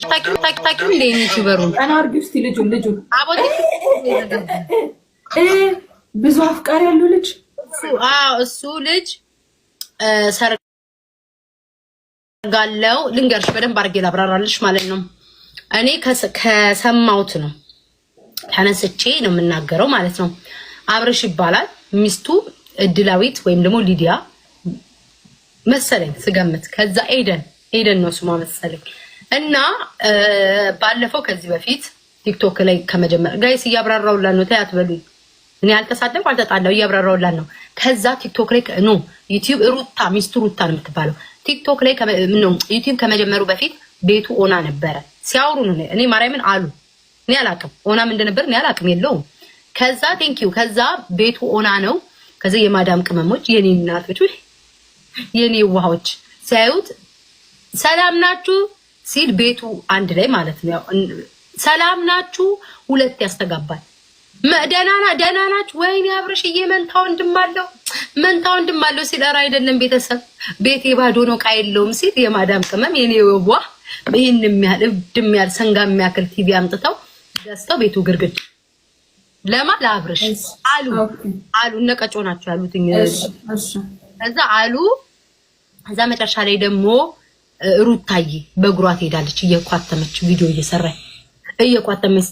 ታኪው እንደ ዩቲዩበሩን ቀና አድርጊው እስቲ ልጁን አቦቲ ብዙ አፍቃሪ ያለው ልጅ እሱ ልጅ ሰርጋለው ልንገርሽ በደንብ አድርጌ ላብራራልሽ ማለት ነው። እኔ ከሰማሁት ነው ተነስቼ ነው የምናገረው ማለት ነው። አብርሽ ይባላል። ሚስቱ እድላዊት ወይም ደግሞ ሊዲያ መሰለኝ ስገምት። ከዛ ኤደን ነው ስሟ መሰለኝ። እና ባለፈው ከዚህ በፊት ቲክቶክ ላይ ከመጀመር ጋይስ እያብራራውላን ነው። ታያት በሉኝ። እኔ አልተሳደብኩ አልተጣላው እያብራራውላን ነው። ከዛ ቲክቶክ ላይ ኖ ዩቲዩብ ሚስቱ ሩታ ነው የምትባለው። ቲክቶክ ላይ ዩቲዩብ ከመጀመሩ በፊት ቤቱ ኦና ነበረ። ሲያወሩ ነው እኔ ማርያምን አሉ። እኔ አላቅም ኦናም እንደነበር እኔ አላቅም የለውም። ከዛ ቴንኪው ከዛ ቤቱ ኦና ነው። ከዛ የማዳም ቅመሞች የኔ እናቶች የኔ ውሃዎች ሲያዩት ሰላም ናችሁ ሲል ቤቱ አንድ ላይ ማለት ነው ሰላም ናችሁ ሁለት ያስተጋባል። ደህና ናችሁ ወይኔ አብርሽዬ መንታ ወንድም አለው ሲል ኧረ አይደለም ቤተሰብ ቤቴ ባዶ ነው ዕቃ የለውም ሲል የማዳም ቅመም የኔ ውሃ ይሄን የሚያህል ሰንጋ የሚያክል ቲቪ አምጥተው ገዝተው ቤቱ ግርግድ ለአብርሽ አሉ እነቀጮ ናቸው ያሉትኝ። ከዛ አሉ ከዛ መጨረሻ ላይ ደግሞ ሩታዬ በእግሯ ትሄዳለች እየኳተመች ቪዲዮ እየኳተመች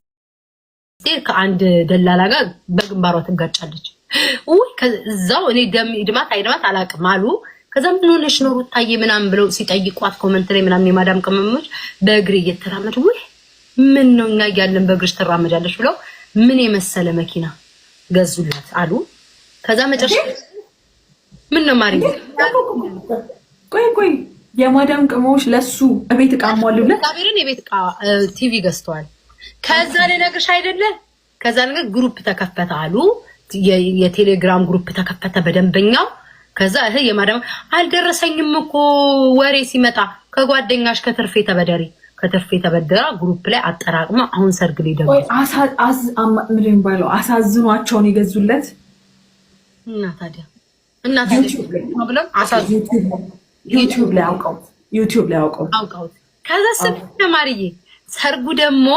ከአንድ ደላላ ጋር በግንባሯ ትጋጫለች። ከዛው እኔ ድማት አይድማት አላቅም አሉ። ከዛ ምን ሆነሽ ነው ሩታዬ ምናምን ብለው ሲጠይቋት ኮሜንት ላይ ምናምን የማዳም ቅመሞች በእግር እየተራመዱ ምን ነው እኛ እያለን በእግርሽ ትራመዳለች ብለው ምን የመሰለ መኪና ገዙላት አሉ። ከዛ መጨረሻ ምን ነው ማሪ ቆይ የማዳም ቅመሞች ለሱ እቤት ዕቃ ሟሉለት ታቢርን የቤት ዕቃ ቲቪ ገዝተዋል። ከዛ ለነግርሽ አይደለ ከዛ ነገር ግሩፕ ተከፈተ አሉ። የቴሌግራም ግሩፕ ተከፈተ በደንበኛው። ከዛ የማዳም አልደረሰኝም እኮ ወሬ ሲመጣ ከጓደኛሽ ከትርፌ ተበደራ ግሩፕ ላይ አጠራቅማ አሁን ሰርግ ላይ ደግሞ ምንም ባለው አሳዝኗቸውን የገዙለት እና ታዲያ ብለው ዩቲዩብ ላይ አውቀው ከዛ ተማሪዬ ሰርጉ ደግሞ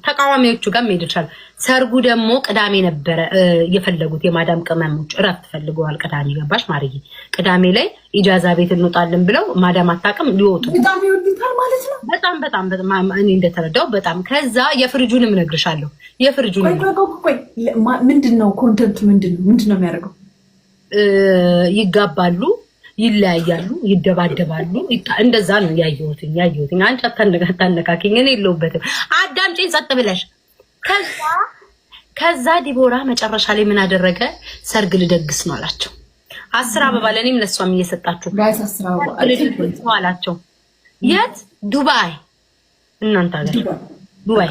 ተቃዋሚዎቹ ጋር ሄደቻል። ሰርጉ ደግሞ ቅዳሜ ነበረ የፈለጉት የማዳም ቅመሞች እረፍት ፈልገዋል። ቅዳሜ ገባሽ ማርዬ ቅዳሜ ላይ ኢጃዛ ቤት እንወጣለን ብለው ማዳም አታውቅም ሊወጡ በጣም ይወዱታል ማለት ነው። በጣም እኔ እንደተረዳው በጣም ከዛ የፍርጁንም እነግርሻለሁ። የፍርጁንም ምንድነው ኮንተንቱ ምንድነው የሚያደርገው? ይጋባሉ፣ ይለያያሉ፣ ይደባደባሉ። እንደዛ ነው ያየሁትኝ። አንቺ አታነካኪኝ እኔ የለሁበትም። አዳምጪኝ ጸጥ ብለሽ። ከዛ ዲቦራ መጨረሻ ላይ ምን አደረገ? ሰርግ ልደግስ ነው አላቸው። 10 አበባ ለኔም ለሷም እየሰጣችሁ አላቸው። የት? ዱባይ። እናንተ ሀገር ዱባይ።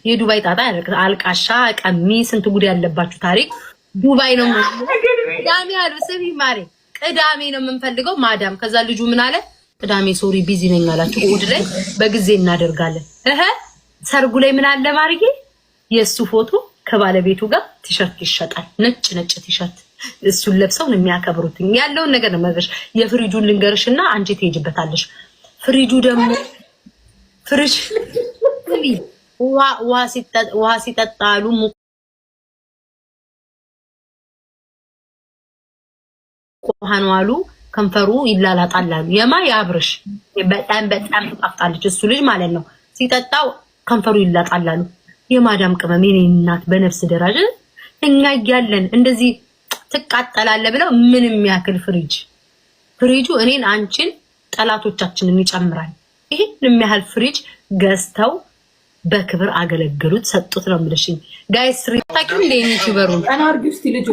የዱባይ ጣጣ ያደርግ አልቃሻ ቀሚ ስንት ጉድ ያለባችሁ ታሪክ ዱባይ ነው። ቅዳሜ አሉ ስሚ ማሬ ቅዳሜ ነው የምንፈልገው ማዳም። ከዛ ልጁ ምን አለ? ቅዳሜ ሶሪ ቢዚ ነኝ አላችሁ። እሑድ ላይ በጊዜ እናደርጋለን። ሰርጉ ላይ ምን አለ ማርዬ? የሱ ፎቶ ከባለቤቱ ጋር ቲሸርት ይሸጣል። ነጭ ቲሸርት እሱን ለብሰው ነው የሚያከብሩት። ያለውን ነገር ነው ማለት የፍሪጁን ልንገርሽና አንቺ ትሄጂበታለሽ። ፍሪጁ ደግሞ ፍሪጅ ውሃ ሲጠጣሉ ቆሃኑ አሉ ከንፈሩ ይላላጣላሉ። የአብርሽ በጣም ተጣፍጣለች እሱ ልጅ ማለት ነው። ሲጠጣው ከንፈሩ ይላጣላሉ። የማዳም ቅመም የኔ እናት በነፍስ ደረጃ እኛ እያለን እንደዚህ ትቃጠላለ ብለው ምን የሚያክል ፍሪጁ እኔን አንቺን ጠላቶቻችንን ይጨምራል። ይሄን የሚያህል ፍሪጅ ገዝተው በክብር አገለገሉት ሰጡት ነው የምልሽኝ ጋይስ። ታኪው እንደ ዩቲዩበሩ ቀና አርጊው እስቲ ልጁ